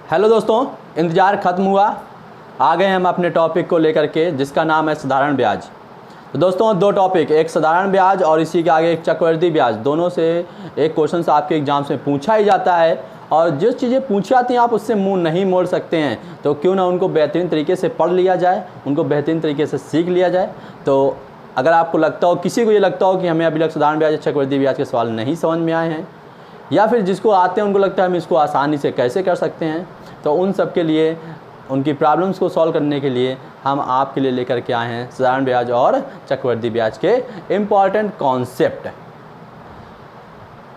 Hello दोस्तों, इंतज़ार ख़त्म हुआ। आ गए हम अपने टॉपिक को लेकर के, जिसका नाम है साधारण ब्याज। तो दोस्तों, दो टॉपिक, एक साधारण ब्याज और इसी के आगे एक चक्रवृद्धि ब्याज। दोनों से एक क्वेश्चन आपके एग्जाम्स में पूछा ही जाता है, और जिस चीज़ें पूछी जाती हैं आप उससे मुंह नहीं मोड़ सकते हैं। तो क्यों ना उनको बेहतरीन तरीके से पढ़ लिया जाए, उनको बेहतरीन तरीके से सीख लिया जाए। तो अगर आपको लगता हो, किसी को ये लगता हो कि हमें अभी तक साधारण ब्याज चक्रवृद्धि ब्याज के सवाल नहीं समझ में आए हैं, या फिर जिसको आते हैं उनको लगता है हम इसको आसानी से कैसे कर सकते हैं, तो उन सब के लिए, उनकी प्रॉब्लम्स को सॉल्व करने के लिए हम आपके लिए लेकर के आए हैं साधारण ब्याज और चक्रवृद्धि ब्याज के इम्पॉर्टेंट कॉन्सेप्ट।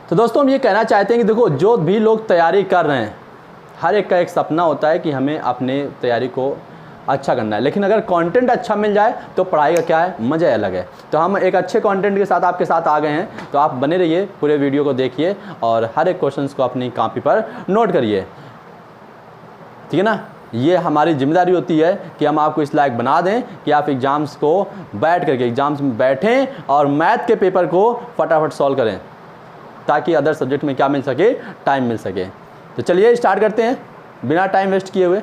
तो दोस्तों, हम ये कहना चाहते हैं कि देखो, जो भी लोग तैयारी कर रहे हैं, हर एक का एक सपना होता है कि हमें अपने तैयारी को अच्छा करना है, लेकिन अगर कंटेंट अच्छा मिल जाए तो पढ़ाई का क्या है, मज़ा अलग है। तो हम एक अच्छे कंटेंट के साथ आपके साथ आ गए हैं, तो आप बने रहिए, पूरे वीडियो को देखिए और हर एक क्वेश्चन को अपनी कॉपी पर नोट करिए, ठीक है ना। ये हमारी जिम्मेदारी होती है कि हम आपको इस लायक बना दें कि आप एग्ज़ाम्स को बैठ करके एग्ज़ाम्स में बैठें और मैथ के पेपर को फटाफट सॉल्व करें, ताकि अदर सब्जेक्ट में क्या मिल सके, टाइम मिल सके। तो चलिए स्टार्ट करते हैं बिना टाइम वेस्ट किए हुए।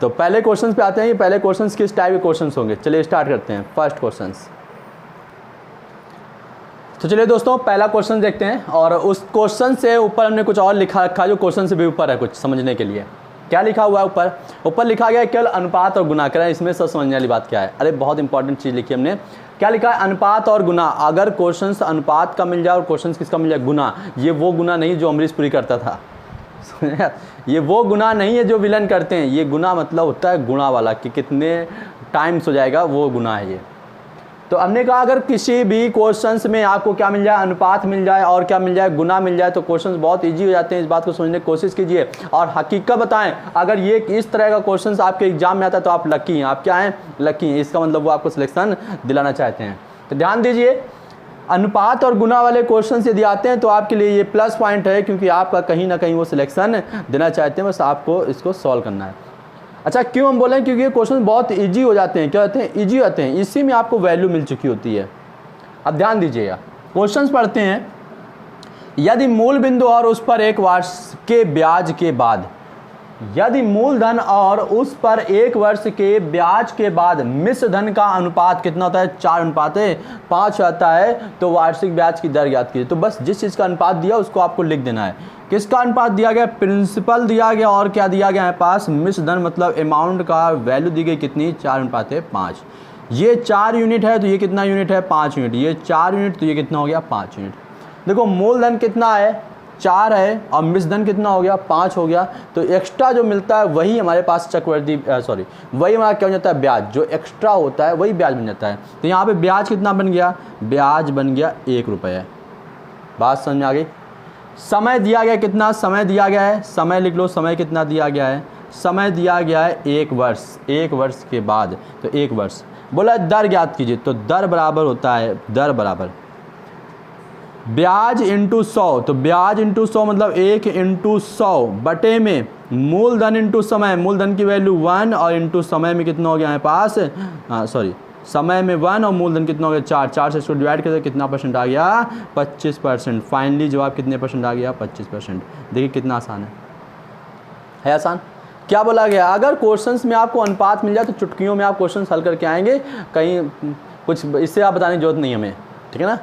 तो पहले क्वेश्चंस पे आते हैं। ये पहले क्वेश्चंस किस टाइप के क्वेश्चंस होंगे, चलिए स्टार्ट करते हैं। फर्स्ट क्वेश्चंस, तो चलिए दोस्तों पहला क्वेश्चन देखते हैं, और उस क्वेश्चन से ऊपर हमने कुछ और लिखा रखा जो क्वेश्चन से भी ऊपर है, कुछ समझने के लिए। क्या लिखा हुआ है ऊपर लिखा गया है केवल अनुपात और गुना करें। इसमें सब समझने वाली बात क्या है, अरे बहुत इंपॉर्टेंट चीज़ लिखी हमने। क्या लिखा है, अनुपात और गुना। अगर क्वेश्चन अनुपात का मिल जाए और क्वेश्चन किसका मिल जाए, गुना, ये वो गुना नहीं जो अमरीश पुरी करता था, ये वो गुना नहीं है जो विलन करते हैं। ये गुना मतलब होता है गुणा वाला, कि कितने टाइम्स हो जाएगा, वो गुना है ये। तो हमने कहा अगर किसी भी क्वेश्चंस में आपको क्या मिल जाए, अनुपात मिल जाए और क्या मिल जाए, गुना मिल जाए, तो क्वेश्चंस बहुत इजी हो जाते हैं। इस बात को समझने की कोशिश कीजिए और हकीकत बताएं। अगर ये इस तरह का क्वेश्चंस आपके एग्जाम में आता है तो आप लकी हैं। आप क्या हैं, लकी हैं। इसका मतलब वो आपको सिलेक्शन दिलाना चाहते हैं। तो ध्यान दीजिए, अनुपात और गुना वाले क्वेश्चन यदि आते हैं तो आपके लिए ये प्लस पॉइंट है, क्योंकि आपका कहीं ना कहीं वो सिलेक्शन देना चाहते हैं। बस आपको इसको सॉल्व करना है। अच्छा, क्यों हम बोले हैं, क्योंकि ये क्वेश्चन बहुत इजी हो जाते हैं। क्या होते हैं, इजी होते हैं। इसी में आपको वैल्यू मिल चुकी होती है। अब ध्यान दीजिएगा, क्वेश्चंस पढ़ते हैं। यदि मूल बिंदु और उस पर एक वर्ष के ब्याज के बाद, यदि मूलधन और उस पर एक वर्ष के ब्याज के बाद मिश्र धन का अनुपात कितना होता है, 4:5 आता है, तो वार्षिक ब्याज की दर ज्ञात कीजिए। तो बस जिस चीज़ का अनुपात दिया उसको आपको लिख देना है। किसका अनुपात दिया गया, प्रिंसिपल दिया गया, और क्या दिया गया है पास, मिश्र धन मतलब अमाउंट का वैल्यू दी गई कितनी, 4:5। ये 4 यूनिट है तो ये कितना यूनिट है, 5 यूनिट। ये 4 यूनिट तो ये कितना हो गया, 5 यूनिट। देखो मूलधन कितना है, 4 है, और मिश्र धन कितना हो गया, 5 हो गया। तो एक्स्ट्रा जो मिलता है वही हमारे पास चक्रवृद्धि वही हमारा क्या बन जाता है, ब्याज। जो एक्स्ट्रा होता है वही ब्याज बन जाता है। तो यहाँ पे ब्याज कितना बन गया, ब्याज बन गया 1 रुपये। बात समझ में आ गई। समय दिया गया कितना, समय दिया गया है, समय लिख लो, समय कितना दिया गया है, समय दिया गया है 1 वर्ष। 1 वर्ष के बाद, तो 1 वर्ष बोला दर ज्ञात कीजिए। तो दर बराबर होता है, दर बराबर ब्याज इंटू 100। तो ब्याज इंटू 100 मतलब 1 इंटू 100 बटे में मूलधन इंटू समय। मूलधन की वैल्यू 1 और इंटू समय में कितना हो गया हमारे पास, समय में 1 और मूलधन कितना हो गया, 4। 4 से इसको डिवाइड करके कितना परसेंट आ गया, 25%। फाइनली जवाब कितने परसेंट आ गया, 25%। देखिए कितना आसान है आसान। क्या बोला गया, अगर क्वेश्चंस में आपको अनुपात मिल जाए तो चुटकियों में आप क्वेश्चंस हल करके आएंगे, कहीं कुछ इससे आप बताने की जरूरत नहीं हमें, ठीक है ना।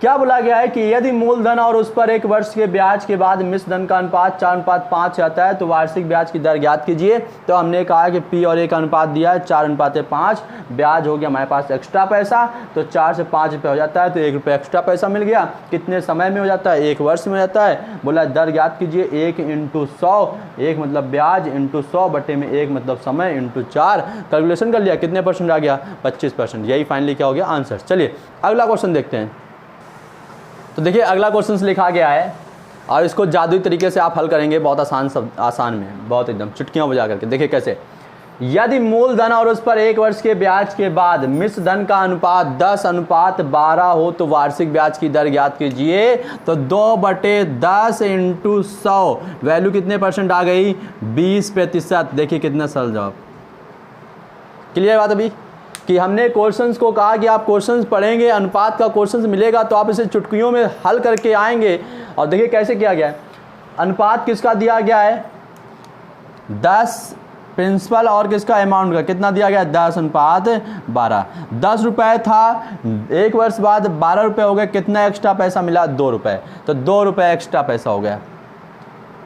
क्या बोला गया है कि यदि मूलधन और उस पर 1 वर्ष के ब्याज के बाद मिश्र धन का अनुपात 4:5 आता है तो वार्षिक ब्याज की दर ज्ञात कीजिए। तो हमने कहा कि P और A का अनुपात दिया है 4:5। ब्याज हो गया हमारे पास एक्स्ट्रा पैसा, तो 4 से 5 रुपये हो जाता है, तो 1 रुपये एक्स्ट्रा पैसा मिल गया। कितने समय में हो जाता है, 1 वर्ष में हो जाता है। बोला दर ज्ञात कीजिए, 1 इंटू 100, 1 मतलब ब्याज इंटू 100 बटे में 1 मतलब समय इंटू 4। कैलकुलेशन कर लिया, कितने परसेंट आ गया, 25%। यही फाइनली क्या हो गया, आंसर। चलिए अगला क्वेश्चन देखते हैं। तो देखिए अगला क्वेश्चन लिखा गया है, और इसको जादुई तरीके से आप हल करेंगे, बहुत आसान में, बहुत एकदम चुटकियां बजा करके। देखिए कैसे, यदि मूलधन और उस पर 1 वर्ष के ब्याज के बाद मिश्र धन का अनुपात 10:12 हो तो वार्षिक ब्याज की दर ज्ञात कीजिए। तो 2/10 इंटू 100 वैल्यू कितने परसेंट आ गई, 20%। देखिए कितना सरल जवाब। क्लियर बात अभी, कि हमने क्वेश्चंस को कहा कि आप क्वेश्चंस पढ़ेंगे, अनुपात का क्वेश्चंस मिलेगा तो आप इसे चुटकियों में हल करके आएंगे। और देखिए कैसे किया गया है, अनुपात किसका दिया गया है 10 प्रिंसिपल और किसका अमाउंट का कितना दिया गया 10:12। 10 रुपये था, एक वर्ष बाद 12 रुपये हो गए, कितना एक्स्ट्रा पैसा मिला 2 रुपये, तो 2 रुपये एक्स्ट्रा पैसा हो गया।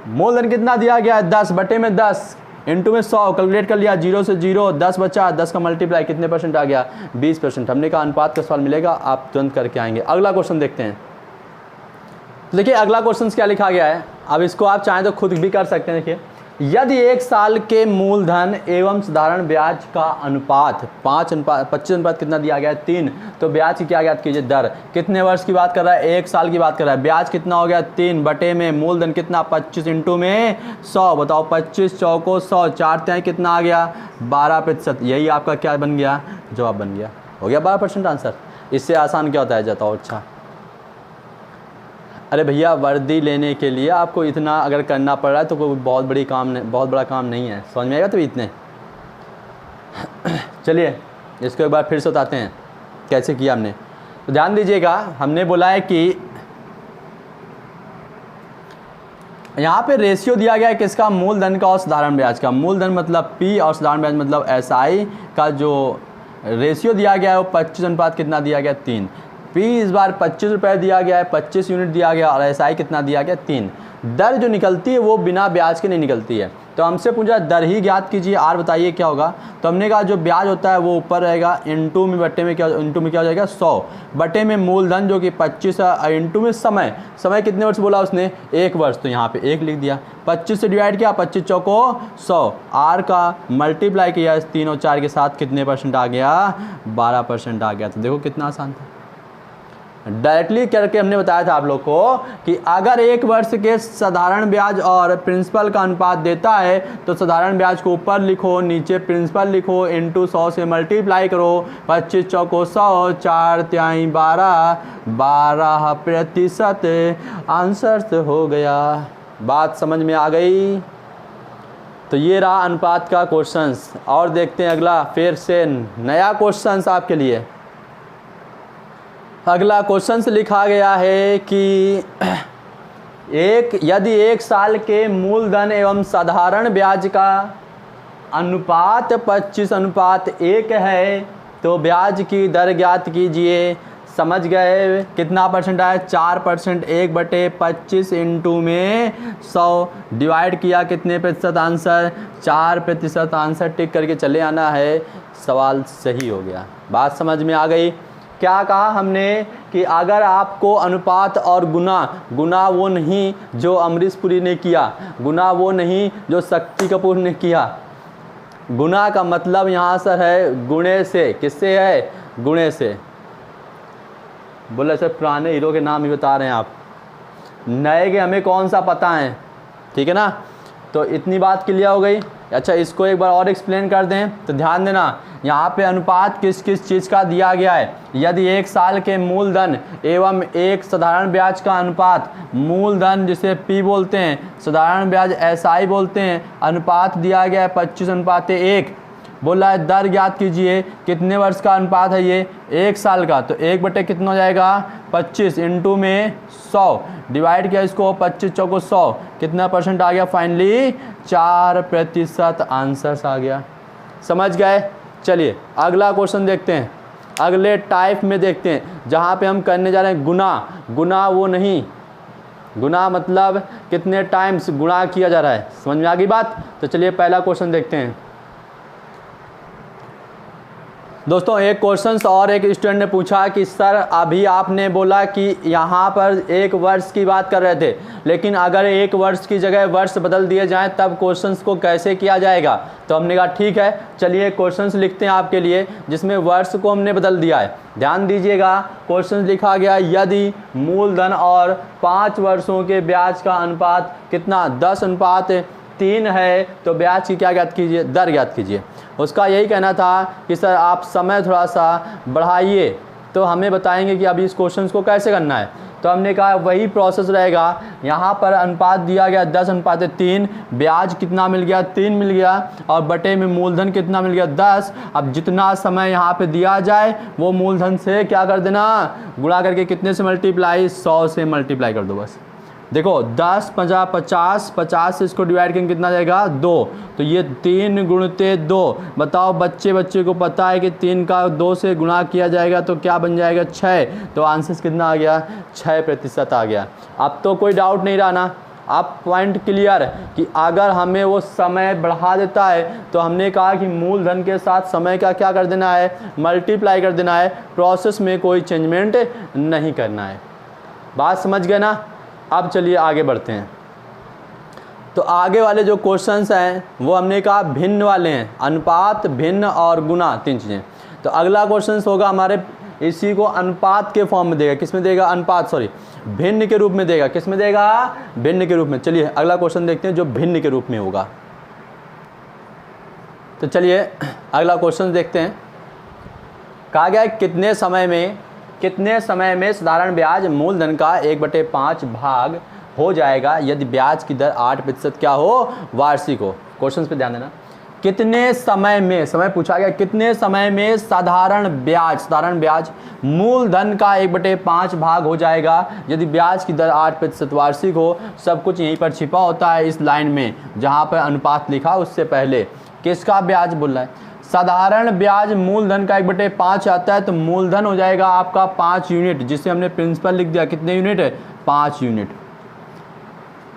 मूलधन कितना दिया गया है 10 बटे में 10 इंटू में 100 कैलकुलेट कर लिया, 0 से 0 10 बचा, 10 का मल्टीप्लाई कितने परसेंट आ गया 20%। हमने कहा अनुपात का सवाल मिलेगा, आप तुरंत करके आएंगे। अगला क्वेश्चन देखते हैं। देखिए अगला क्वेश्चन क्या लिखा गया है, अब इसको आप चाहें तो खुद भी कर सकते हैं। देखिए यदि एक साल के मूलधन एवं साधारण ब्याज का अनुपात 25 कितना दिया गया है 3, तो ब्याज की क्या ज्ञात कीजिए दर। कितने वर्ष की बात कर रहा है 1 साल की बात कर रहा है। ब्याज कितना हो गया 3 बटे में मूलधन कितना 25 इंटू में 100। बताओ 25 चौको 100, 4 तिहाई कितना आ गया 12%। यही आपका क्या बन गया जवाब बन गया, हो गया 12% आंसर। इससे आसान क्या होता है जाता। अच्छा अरे भैया वर्दी लेने के लिए आपको इतना अगर करना पड़ रहा है तो कोई बहुत बड़ा काम नहीं है, समझ में आएगा। तो इतने चलिए इसको एक बार फिर से बताते हैं कैसे किया हमने। तो ध्यान दीजिएगा, हमने बोला है कि यहाँ पे रेशियो दिया गया है किसका मूलधन का और साधारण ब्याज का। मूलधन मतलब P और साधारण ब्याज मतलब SI का जो रेशियो दिया गया है वो 25 कितना दिया गया 3। P इस बार 25 रुपये दिया गया है, 25 यूनिट दिया गया, और SI कितना दिया गया 3। दर जो निकलती है वो बिना ब्याज के नहीं निकलती है, तो हमसे पूछा दर ही ज्ञात कीजिए, आर बताइए क्या होगा। तो हमने कहा जो ब्याज होता है वो ऊपर रहेगा, इंटू में बटे में क्या हो जाएगा 100 बटे में मूलधन जो कि 25 इंटू में समय कितने वर्ष बोला उसने 1 वर्ष, तो यहाँ पे 1 लिख दिया। 25 से डिवाइड किया, 25 चौको 100, आर का मल्टीप्लाई किया 3 और 4 के साथ कितने परसेंट आ गया 12% आ गया। तो देखो कितना आसान था, डायरेक्टली करके हमने बताया था आप लोग को कि अगर 1 वर्ष के साधारण ब्याज और प्रिंसिपल का अनुपात देता है तो साधारण ब्याज को ऊपर लिखो, नीचे प्रिंसिपल लिखो, इंटू 100 से मल्टीप्लाई करो। 25 चौको 100, 4 तिहाई 12% आंसर तो हो गया। बात समझ में आ गई। तो ये रहा अनुपात का क्वेश्चंस। और देखते हैं अगला, फिर से नया क्वेश्चंस आपके लिए। अगला क्वेश्चन लिखा गया है कि यदि 1 साल के मूलधन एवं साधारण ब्याज का अनुपात 25:1 है तो ब्याज की दर ज्ञात कीजिए। समझ गए कितना परसेंट आया 4%। 1 बटे 25 इंटू में 100 डिवाइड किया कितने प्रतिशत आंसर 4% आंसर टिक करके चले आना है, सवाल सही हो गया। बात समझ में आ गई। क्या कहा हमने कि अगर आपको अनुपात और गुना वो नहीं जो अमरीश पुरी ने किया, गुना वो नहीं जो शक्ति कपूर ने किया। गुना का मतलब यहाँ सर है गुणे से। किससे है गुणे से। बोले सर पुराने हीरो के नाम ही बता रहे हैं आप, नए के हमें कौन सा पता है, ठीक है ना। तो इतनी बात क्लियर हो गई। अच्छा इसको एक बार और एक्सप्लेन कर दें तो ध्यान देना, यहाँ पे अनुपात किस किस चीज़ का दिया गया है। यदि 1 साल के मूलधन एवं एक साधारण ब्याज का अनुपात, मूलधन जिसे P बोलते हैं, साधारण ब्याज SI बोलते हैं, अनुपात दिया गया है 25:1। बोला है दर ज्ञात कीजिए, कितने वर्ष का अनुपात है ये 1 साल का, तो 1 बटे कितना हो जाएगा 25 इंटू में 100 डिवाइड किया इसको 25 चौको 100 कितना परसेंट आ गया फाइनली 4% आंसर आ गया। समझ गए। चलिए अगला क्वेश्चन देखते हैं, अगले टाइप में देखते हैं जहाँ पे हम करने जा रहे हैं गुना वो नहीं, गुना मतलब कितने टाइम्स गुणा किया जा रहा है। समझ में आ गई बात। तो चलिए पहला क्वेश्चन देखते हैं दोस्तों। एक क्वेश्चन और एक स्टूडेंट ने पूछा कि सर अभी आपने बोला कि यहाँ पर 1 वर्ष की बात कर रहे थे, लेकिन अगर 1 वर्ष की जगह वर्ष बदल दिए जाएं तब क्वेश्चंस को कैसे किया जाएगा। तो हमने कहा ठीक है चलिए क्वेश्चंस लिखते हैं आपके लिए जिसमें वर्ष को हमने बदल दिया है। ध्यान दीजिएगा क्वेश्चन लिखा गया यदि मूलधन और 5 वर्षों के ब्याज का अनुपात कितना 10:3 है तो ब्याज की क्या ज्ञात कीजिए, दर ज्ञात कीजिए। उसका यही कहना था कि सर आप समय थोड़ा सा बढ़ाइए तो हमें बताएंगे कि अभी इस क्वेश्चन को कैसे करना है। तो हमने कहा वही प्रोसेस रहेगा। यहाँ पर अनुपात दिया गया 10:3, ब्याज कितना मिल गया 3 मिल गया, और बटे में मूलधन कितना मिल गया 10। अब जितना समय यहाँ पे दिया जाए वो मूलधन से क्या कर देना गुणा करके कितने से मल्टीप्लाई 100 से मल्टीप्लाई कर दो बस। देखो 10 50 50, 50 से इसको डिवाइड करेंगे कितना जाएगा 2, तो ये 3 गुणते 2। बताओ बच्चे को पता है कि 3 का 2 से गुणा किया जाएगा तो क्या बन जाएगा 6, तो आंसर कितना आ गया 6% आ गया। अब तो कोई डाउट नहीं रहा ना, अब पॉइंट क्लियर कि अगर हमें वो समय बढ़ा देता है तो हमने कहा कि मूलधन के साथ समय का क्या कर देना है, मल्टीप्लाई कर देना है, प्रोसेस में कोई चेंजमेंट नहीं करना है। बात समझ गए ना। अब चलिए आगे बढ़ते हैं। तो आगे वाले जो क्वेश्चंस हैं वो हमने कहा भिन्न वाले हैं, अनुपात, भिन्न और गुना, 3 चीज़ें। तो अगला क्वेश्चन होगा हमारे, इसी को अनुपात के फॉर्म में देगा, किस में देगा, अनुपात सॉरी भिन्न के रूप में देगा, किस में देगा, भिन्न के रूप में। चलिए अगला क्वेश्चन देखते हैं जो भिन्न के रूप में होगा। तो चलिए अगला क्वेश्चन देखते हैं। कहा गया कितने समय में साधारण ब्याज मूलधन का 1/5 भाग हो जाएगा यदि ब्याज की दर 8% क्या हो, वार्षिक हो। क्वेश्चन पे ध्यान देना, कितने समय में, समय पूछा गया कितने समय में साधारण ब्याज मूलधन का 1/5 भाग हो जाएगा यदि ब्याज की दर 8% वार्षिक हो। सब कुछ यहीं पर छिपा होता है इस लाइन में जहां पर अनुपात लिखा उससे पहले किसका ब्याज बोल रहा है, साधारण ब्याज मूलधन का 1/5 आता है तो मूलधन हो जाएगा आपका 5 यूनिट, जिसे हमने प्रिंसिपल लिख दिया, कितने यूनिट है, 5 यूनिट।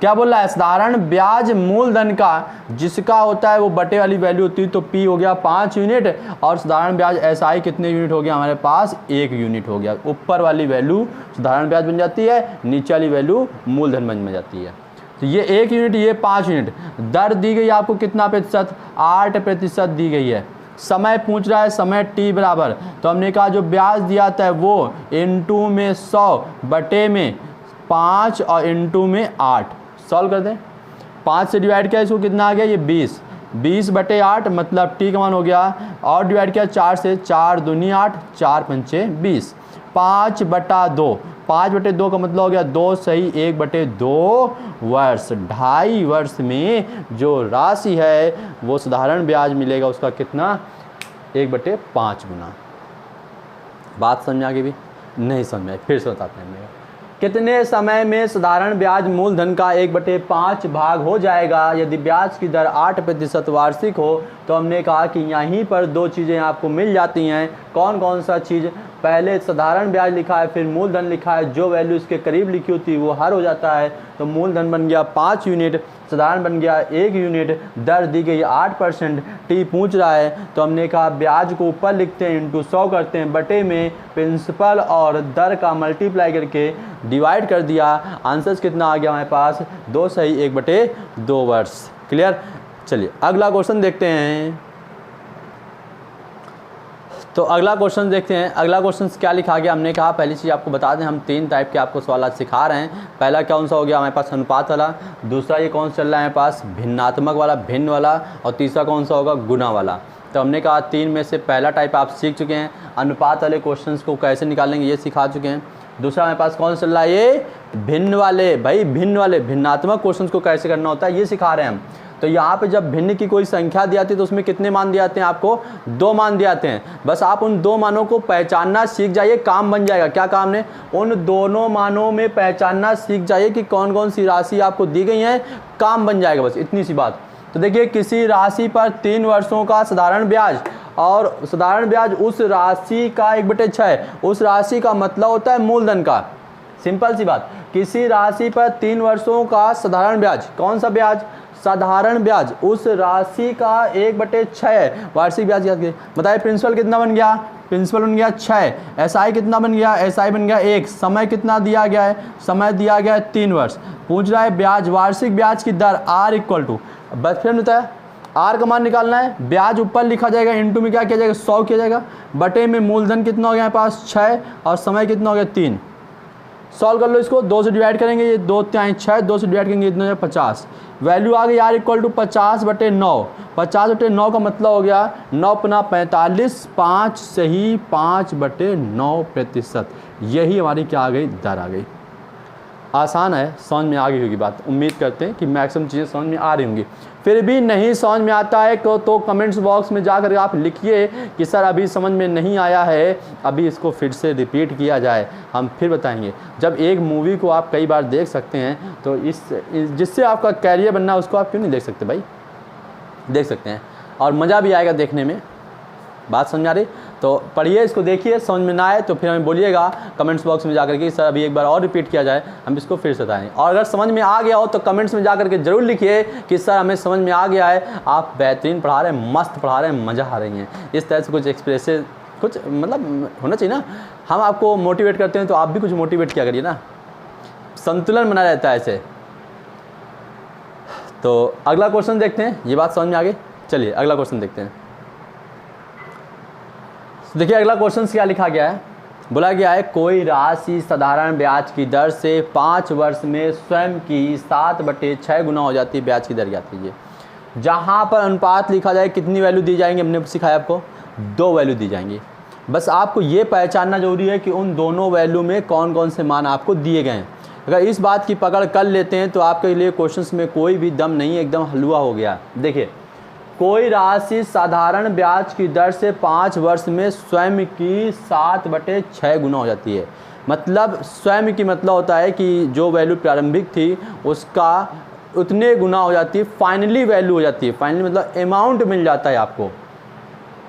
क्या बोल रहा है, साधारण ब्याज मूलधन का जिसका होता है वो बटे वाली वैल्यू होती है तो P हो गया 5 यूनिट, और साधारण ब्याज SI कितने यूनिट हो गया हमारे पास, 1 यूनिट हो गया। ऊपर वाली वैल्यू साधारण ब्याज बन जाती है, नीचे वाली वैल्यू मूलधन बन जाती है। तो ये 1 यूनिट, ये 5 यूनिट। दर दी गई आपको कितना प्रतिशत, 8% दी गई है। समय पूछ रहा है, समय T बराबर, तो हमने कहा जो ब्याज दिया था वो इनटू में 100 बटे में 5 और इनटू में 8। सॉल्व कर दें, 5 से डिवाइड किया इसको कितना आ गया, ये 20 बटे 8 मतलब T का मान हो गया, और डिवाइड किया 4 से, 4 दूनी 8, 4 पंचे 20, 5/2, 5/2 का मतलब हो गया 2 सही 1/2 वर्ष। 2.5 वर्ष में जो राशि है वो साधारण ब्याज मिलेगा उसका कितना, 1/5 गुना। बात समझ आ गई भी, नहीं समझ आई फिर से बताते हैं। कितने समय में साधारण ब्याज मूलधन का 1/5 भाग हो जाएगा यदि ब्याज की दर 8% वार्षिक हो। तो हमने कहा कि यहीं पर 2 चीज़ें आपको मिल जाती हैं। कौन कौन सा चीज़, पहले साधारण ब्याज लिखा है फिर मूलधन लिखा है, जो वैल्यू इसके करीब लिखी होती है वो हर हो जाता है। तो मूलधन बन गया 5 यूनिट, साधारण बन गया 1 यूनिट, दर दी गई 8%, T पूछ रहा है तो हमने कहा ब्याज को ऊपर लिखते हैं, इंटू 100 करते हैं, बटे में प्रिंसिपल और दर का मल्टीप्लाई करके डिवाइड कर दिया। आंसर्स कितना आ गया हमारे पास, 2 सही 1/2 वर्ष। क्लियर। चलिए अगला क्वेश्चन देखते हैं। तो अगला क्वेश्चन देखते हैं। अगला क्वेश्चन क्या लिखा गया, हमने कहा पहली चीज़ आपको बता दें, हम 3 टाइप के आपको सवाल आज सिखा रहे हैं। पहला कौन सा हो गया हमारे पास, अनुपात वाला। दूसरा ये कौन सा चल रहा है हमारे पास, भिन्नात्मक वाला, भिन्न वाला। और तीसरा कौन सा होगा, गुना वाला। तो हमने कहा 3 में से पहला टाइप आप सीख चुके हैं, अनुपात वाले क्वेश्चन को कैसे निकालेंगे ये सिखा चुके हैं। दूसरा हमारे पास कौन चल रहा है, ये भिन्न वाले, भाई भिन्न वाले भिन्नात्मक क्वेश्चन को कैसे करना होता है ये सिखा रहे हैं हम। तो यहाँ पे जब भिन्न की कोई संख्या दी जाती है तो उसमें कितने मान दिए जाते हैं, आपको 2 मान दिए जाते हैं। बस आप उन 2 मानों को पहचानना सीख जाइए, काम बन जाएगा। क्या काम ने, उन दोनों मानों में पहचानना सीख जाइए कि कौन कौन सी राशि आपको दी गई है, काम बन जाएगा, बस इतनी सी बात। तो देखिए किसी राशि पर 3 वर्षों का साधारण ब्याज, और साधारण ब्याज उस राशि का 1/6, उस राशि का मतलब होता है मूलधन का। सिंपल सी बात, किसी राशि पर 3 वर्षों का साधारण ब्याज, कौन सा ब्याज, साधारण ब्याज उस राशि का 1/6 है, वार्षिक ब्याज याद करिए। बताइए प्रिंसिपल कितना बन गया, प्रिंसिपल बन गया 6, SI कितना बन गया, SI बन गया 1, समय कितना दिया गया है, समय दिया गया है 3 वर्ष। पूछ रहा है ब्याज, वार्षिक ब्याज की दर R = बस फिर होता है R का मान निकालना है, ब्याज ऊपर लिखा जाएगा, इनटू में क्या किया जाएगा 100 किया जाएगा, बटे में मूलधन कितना हो गया पास 6 और समय कितना हो गया 3। सॉल्व कर लो इसको, 2 से डिवाइड करेंगे, ये 2 3 6, 2 से डिवाइड करेंगे इतना 50। वैल्यू आ गई R = 50/9। 50/9 का मतलब हो गया 9 × 45, 5 सही 5/9%। यही हमारी क्या आ गई, दर आ गई। आसान है, समझ में आ गई होगी बात। उम्मीद करते हैं कि मैक्सिमम चीज़ें समझ में आ रही होंगी। फिर भी नहीं समझ में आता है तो कमेंट्स बॉक्स में जाकर आप लिखिए कि सर अभी समझ में नहीं आया है, अभी इसको फिर से रिपीट किया जाए, हम फिर बताएंगे। जब एक मूवी को आप कई बार देख सकते हैं तो जिससे आपका कैरियर बनना है उसको आप क्यों नहीं देख सकते भाई, देख सकते हैं और मज़ा भी आएगा देखने में। बात समझ आ रही? तो पढ़िए, इसको देखिए, समझ में ना आए तो फिर हमें बोलिएगा कमेंट्स बॉक्स में जाकर के सर अभी एक बार और रिपीट किया जाए, हम इसको फिर से बताएंगे। और अगर समझ में आ गया हो तो कमेंट्स में जाकर के जरूर लिखिए कि सर हमें समझ में आ गया है, आप बेहतरीन पढ़ा रहे हैं, मस्त पढ़ा रहे हैं, मज़ा आ रही हैं। इस तरह से कुछ एक्सप्रेसिव कुछ मतलब होना चाहिए ना, हम आपको मोटिवेट करते हैं तो आप भी कुछ मोटिवेट किया करिए ना, संतुलन बना रहता है ऐसे। तो अगला क्वेश्चन देखते हैं, ये बात समझ में आ गई। चलिए अगला क्वेश्चन देखते हैं। देखिए अगला क्वेश्चन क्या लिखा गया है, बोला गया है कोई राशि साधारण ब्याज की दर से 5 वर्ष में स्वयं की 7/6 गुना हो जाती है, ब्याज की दर ज्ञात कीजिए। जहाँ पर अनुपात लिखा जाए कितनी वैल्यू दी जाएंगी, हमने सिखाया आपको 2 वैल्यू दी जाएंगी। बस आपको ये पहचानना जरूरी है कि उन दोनों वैल्यू में कौन कौन से मान आपको दिए गए हैं। अगर इस बात की पकड़ कर लेते हैं तो आपके लिए क्वेश्चंस में कोई भी दम नहीं है, एकदम हलवा हो गया। देखिए कोई राशि साधारण ब्याज की दर से 5 वर्ष में स्वयं की 7/6 गुना हो जाती है। मतलब स्वयं की मतलब होता है कि जो वैल्यू प्रारंभिक थी उसका उतने गुना हो जाती है, फाइनली वैल्यू हो जाती है। फाइनली मतलब अमाउंट मिल जाता है आपको।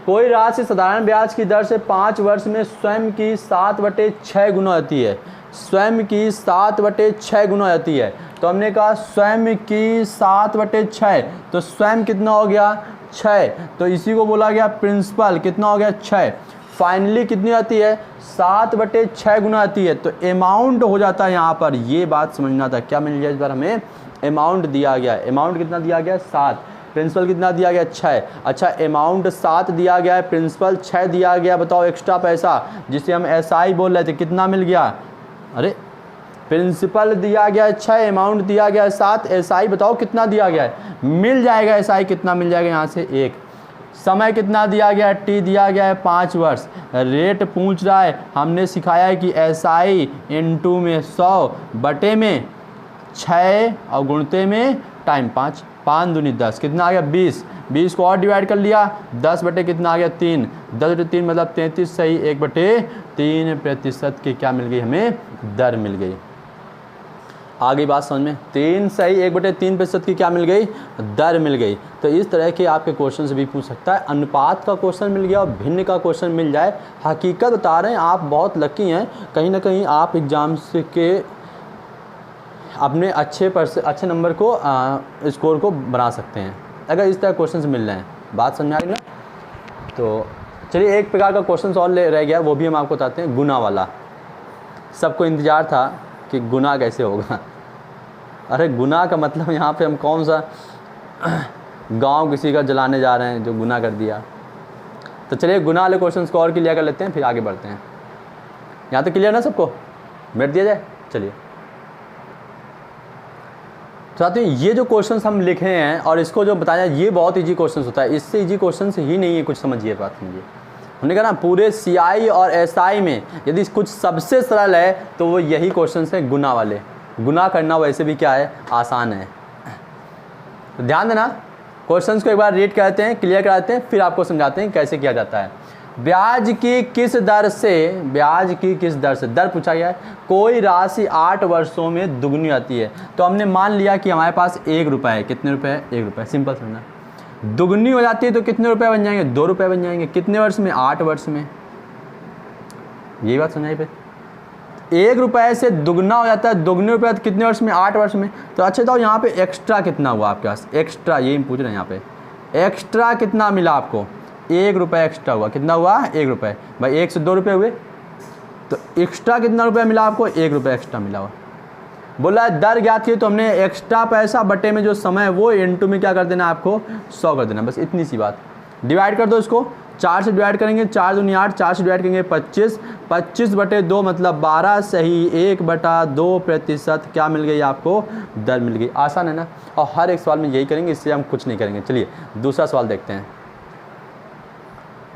कोई राशि साधारण ब्याज की दर से 5 वर्ष में स्वयं की 7/6 गुना होती है, स्वयं की 7/6 गुना हो जाती है। तो हमने कहा स्वयं की 7/6, तो स्वयं कितना हो गया 6, तो इसी को बोला गया प्रिंसिपल, कितना हो गया 6। फाइनली कितनी आती है 7/6 गुना आती है, तो अमाउंट हो जाता है यहाँ पर। ये बात समझना था, क्या मिल गया इस बार हमें, अमाउंट दिया गया। अमाउंट कितना दिया गया 7, प्रिंसिपल कितना दिया गया 6। अच्छा अमाउंट 7 दिया गया है, प्रिंसिपल 6 दिया गया। बताओ एक्स्ट्रा पैसा जिसे हम SI बोल रहे थे कितना मिल गया, अरे प्रिंसिपल दिया गया 6, अमाउंट दिया गया 7, SI बताओ कितना दिया गया है, मिल जाएगा SI कितना मिल जाएगा यहाँ से 1। समय कितना दिया गया है, T दिया गया है 5 वर्ष। रेट पूछ रहा है, हमने सिखाया है कि SI × में 100 बटे में 6 और गुणते में टाइम 5, 5 दूनी 10, कितना आ गया 20। 20 को और डिवाइड कर लिया, 10 बटे कितना आ गया 3, 10 बटे 3 मतलब 33, सही 1/3% की क्या मिल गई हमें, दर मिल गई। आ गई बात समझ में, 3 सही 1/3% की क्या मिल गई, दर मिल गई। तो इस तरह के आपके क्वेश्चन से भी पूछ सकता है। अनुपात का क्वेश्चन मिल गया और भिन्न का क्वेश्चन मिल जाए। हकीकत बता रहे हैं, आप बहुत लकी हैं, कहीं ना कहीं आप एग्जाम्स के अपने अच्छे नंबर को स्कोर को बना सकते हैं अगर इस तरह क्वेश्चन मिल रहे हैं। बात समझ आ रही ना? तो चलिए एक प्रकार का क्वेश्चन और रह गया, वो भी हम आपको बताते हैं, गुना वाला। सबको इंतज़ार था कि गुना कैसे होगा। अरे गुना का मतलब यहाँ पे हम कौन सा गांव किसी का जलाने जा रहे हैं जो गुना कर दिया। तो चलिए गुना वाले क्वेश्चन को और क्लियर कर लेते हैं, फिर आगे बढ़ते हैं। यहाँ तो क्लियर ना सबको, बैठ दिया जाए। चलिए साथियों, ये जो क्वेश्चंस हम लिखे हैं और इसको जो बताया ये बहुत इजी क्वेश्चंस होता है, इससे इजी क्वेश्चंस ही नहीं है कुछ, समझिए बात समझिए। हमने कहा ना पूरे CI और SI में यदि कुछ सबसे सरल है तो वो यही क्वेश्चंस है, गुना वाले। गुना करना वैसे भी क्या है, आसान है। तो ध्यान देना, क्वेश्चंस को एक बार रीड करते हैं, क्लियर कराते हैं, फिर आपको समझाते हैं कैसे किया जाता है। ब्याज की किस दर से दर पूछा गया है, कोई राशि 8 वर्षों में दुगनी आती है। तो हमने मान लिया कि हमारे पास 1 रुपये है, कितने रुपए है 1 रुपये, सिंपल समझना। दुगनी हो जाती है तो कितने रुपए बन जाएंगे, 2 रुपये बन जाएंगे। कितने वर्ष में, 8 वर्ष में। यही बात समझाई पे, 1 रुपये से दुगना हो जाता है, दुगने रुपये कितने वर्ष में, 8 वर्ष में। तो अच्छा तो यहाँ पे एक्स्ट्रा कितना हुआ आपके पास, एक्स्ट्रा यही पूछ रहे हैं। यहाँ पे एक्स्ट्रा कितना मिला आपको, 1 रुपये एक्स्ट्रा हुआ। कितना हुआ, 1 रुपये। भाई 1 से 2 रुपये हुए, तो एक्स्ट्रा कितना रुपये मिला आपको, 1 रुपये एक्स्ट्रा मिला हुआ। बोला है दर ज्ञात की, तो हमने एक्स्ट्रा पैसा बटे में जो समय है वो इंटू में क्या कर देना आपको, 100 कर देना। बस इतनी सी बात। डिवाइड कर दो इसको, 4 से डिवाइड करेंगे, 4 दूनी 8, 4 से डिवाइड करेंगे 25, 25 बटे 2 मतलब 12, सही 1/2% क्या मिल गई आपको, दर मिल गई। आसान है ना? और हर एक सवाल में यही करेंगे, इससे हम कुछ नहीं करेंगे। चलिए दूसरा सवाल देखते हैं।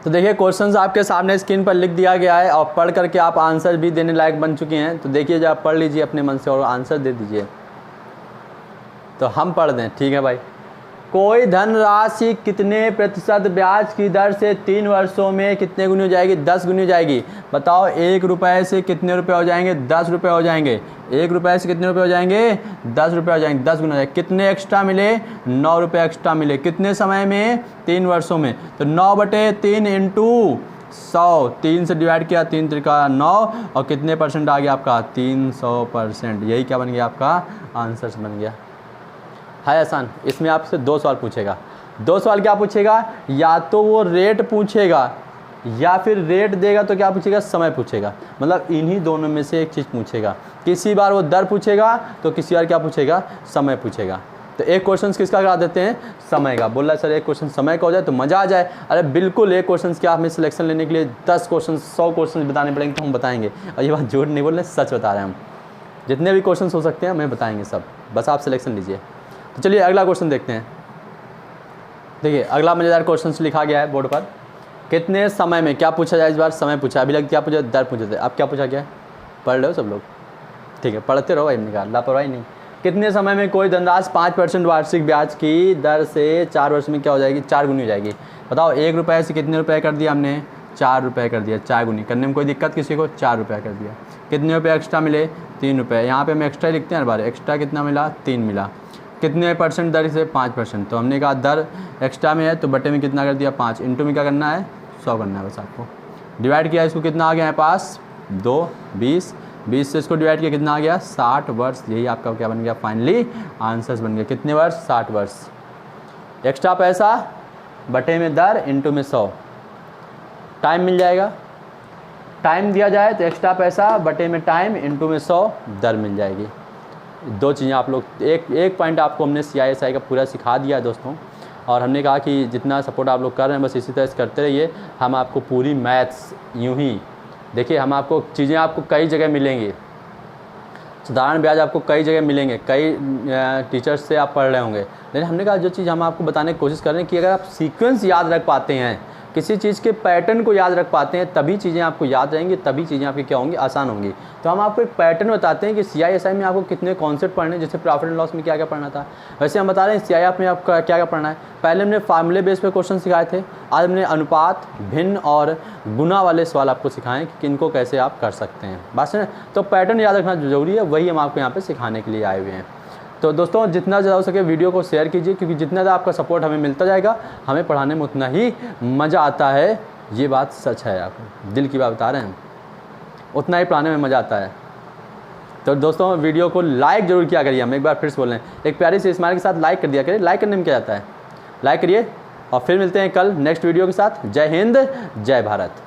तो देखिए क्वेश्चंस आपके सामने स्क्रीन पर लिख दिया गया है और पढ़ करके आप आंसर भी देने लायक बन चुके हैं। तो देखिए जब आप पढ़ लीजिए अपने मन से और आंसर दे दीजिए। तो हम पढ़ दें, ठीक है भाई। कोई धनराशि कितने प्रतिशत ब्याज की दर से 3 वर्षों में कितने गुनी हो जाएगी? 10 गुनी हो जाएगी। बताओ 1 रुपये से कितने रुपए हो जाएंगे? 10 रुपये हो जाएंगे। 1 रुपये से कितने रुपए हो जाएंगे? 10 रुपये हो जाएंगे। 10 गुना हो जाएगा। कितने एक्स्ट्रा मिले? 9 रुपये एक्स्ट्रा मिले। कितने समय में? 3 वर्षों में। तो 9/3 इंटू 100, 3 से डिवाइड किया, 3 त्रिका 9 और कितने परसेंट आ गया आपका? 300%। यही क्या बन गया आपका? आंसर बन गया। है आसान। इसमें आपसे 2 सवाल पूछेगा। 2 सवाल क्या पूछेगा? या तो वो रेट पूछेगा या फिर रेट देगा तो क्या पूछेगा? समय पूछेगा। मतलब इन्हीं दोनों में से एक चीज़ पूछेगा। किसी बार वो दर पूछेगा तो किसी बार क्या पूछेगा? समय पूछेगा। तो एक क्वेश्चन किसका करा देते हैं? समय का। बोल रहा है सर एक क्वेश्चन समय का हो जाए तो मज़ा आ जाए। अरे बिल्कुल, एक क्वेश्चन क्या हमें सिलेक्शन लेने के लिए 10 क्वेश्चन 100 क्वेश्चन बताने पड़ेंगे तो हम बताएंगे। और ये बात झूठ नहीं बोल रहे, सच बता रहे हैं हम। जितने भी क्वेश्चन हो सकते हैं हमें बताएंगे सब, बस आप सिलेक्शन लीजिए। तो चलिए अगला क्वेश्चन देखते हैं। देखिए अगला मज़ेदार क्वेश्चन लिखा गया है बोर्ड पर। कितने समय में, क्या पूछा जाए इस बार? समय पूछा। अभी लग क्या पूछा? दर पूछे थे। अब क्या पूछा गया है? पढ़ रहे हो सब लोग? ठीक है, पढ़ते रहो भाई, निकाल लापरवाही नहीं। कितने समय में कोई धनराशि 5% वार्षिक ब्याज की दर से 4 वर्ष में क्या हो जाएगी? 4 गुनी हो जाएगी। बताओ 1 रुपये से कितने रुपये कर दिया हमने? 4 रुपये कर दिया। 4 गुनी करने में कोई दिक्कत किसी को? 4 रुपये कर दिया। कितने रुपये एक्स्ट्रा मिले? 3 रुपये। यहाँ पे हम एक्स्ट्रा लिखते हैं हर बार। एक्स्ट्रा कितना मिला? 3 मिला। कितने परसेंट दर से? 5%। तो हमने कहा दर एक्स्ट्रा में है तो बटे में कितना कर दिया? 5। इंटू में क्या करना है? 100 करना है बस आपको। डिवाइड किया, इसको कितना आ गया है पास? 2, 20। 20 से इसको डिवाइड किया, कितना आ गया? 60 वर्ष। यही आपका क्या बन गया? फाइनली आंसर्स बन गया। कितने वर्ष? 60 वर्ष। एक्स्ट्रा पैसा बटे में दर इंटू में 100। टाइम मिल जाएगा। टाइम दिया जाए तो एक्स्ट्रा पैसा बटे में टाइम इंटू में 100 दर मिल जाएगी। 2 चीज़ें आप लोग, एक पॉइंट आपको हमने CISI का पूरा सिखा दिया है दोस्तों। और हमने कहा कि जितना सपोर्ट आप लोग कर रहे हैं बस इसी तरह से करते रहिए। हम आपको पूरी मैथ्स यूं ही देखिए, हम आपको चीज़ें आपको कई जगह मिलेंगी। साधारण ब्याज आपको कई जगह मिलेंगे, कई टीचर्स से आप पढ़ रहे होंगे। लेकिन हमने कहा जो चीज़ हम आपको बताने की कोशिश कर रहे हैं कि अगर आप सीक्वेंस याद रख पाते हैं, किसी चीज़ के पैटर्न को याद रख पाते हैं, तभी चीज़ें आपको याद रहेंगी, तभी चीज़ें आपकी क्या होंगी? आसान होंगी। तो हम आपको एक पैटर्न बताते हैं कि CISI में आपको कितने कॉन्सेप्ट पढ़ने, जैसे प्रॉफिट एंड लॉस में क्या क्या पढ़ना था, वैसे हम बता रहे हैं CIF में आपका क्या क्या पढ़ना है। पहले हमने फार्मूले बेस पे क्वेश्चन सिखाए थे। आज हमने अनुपात, भिन्न और गुना वाले सवाल आपको सिखाएं कि किनको कैसे आप कर सकते हैं। बस है, तो पैटर्न याद रखना ज़रूरी है, वही हम आपको यहाँ पर सिखाने के लिए आए हुए हैं। तो दोस्तों जितना ज़्यादा हो सके वीडियो को शेयर कीजिए, क्योंकि जितना ज़्यादा आपका सपोर्ट हमें मिलता जाएगा, हमें पढ़ाने में उतना ही मज़ा आता है। ये बात सच है, आपको दिल की बात बता रहे हैं, उतना ही पढ़ाने में मज़ा आता है। तो दोस्तों वीडियो को लाइक ज़रूर किया करिए। हम एक बार फिर से बोल रहे हैं, एक प्यारी सी स्माइल के साथ लाइक कर दिया करिए। लाइक करने में क्या जाता है? लाइक करिए। और फिर मिलते हैं कल नेक्स्ट वीडियो के साथ। जय हिंद, जय भारत।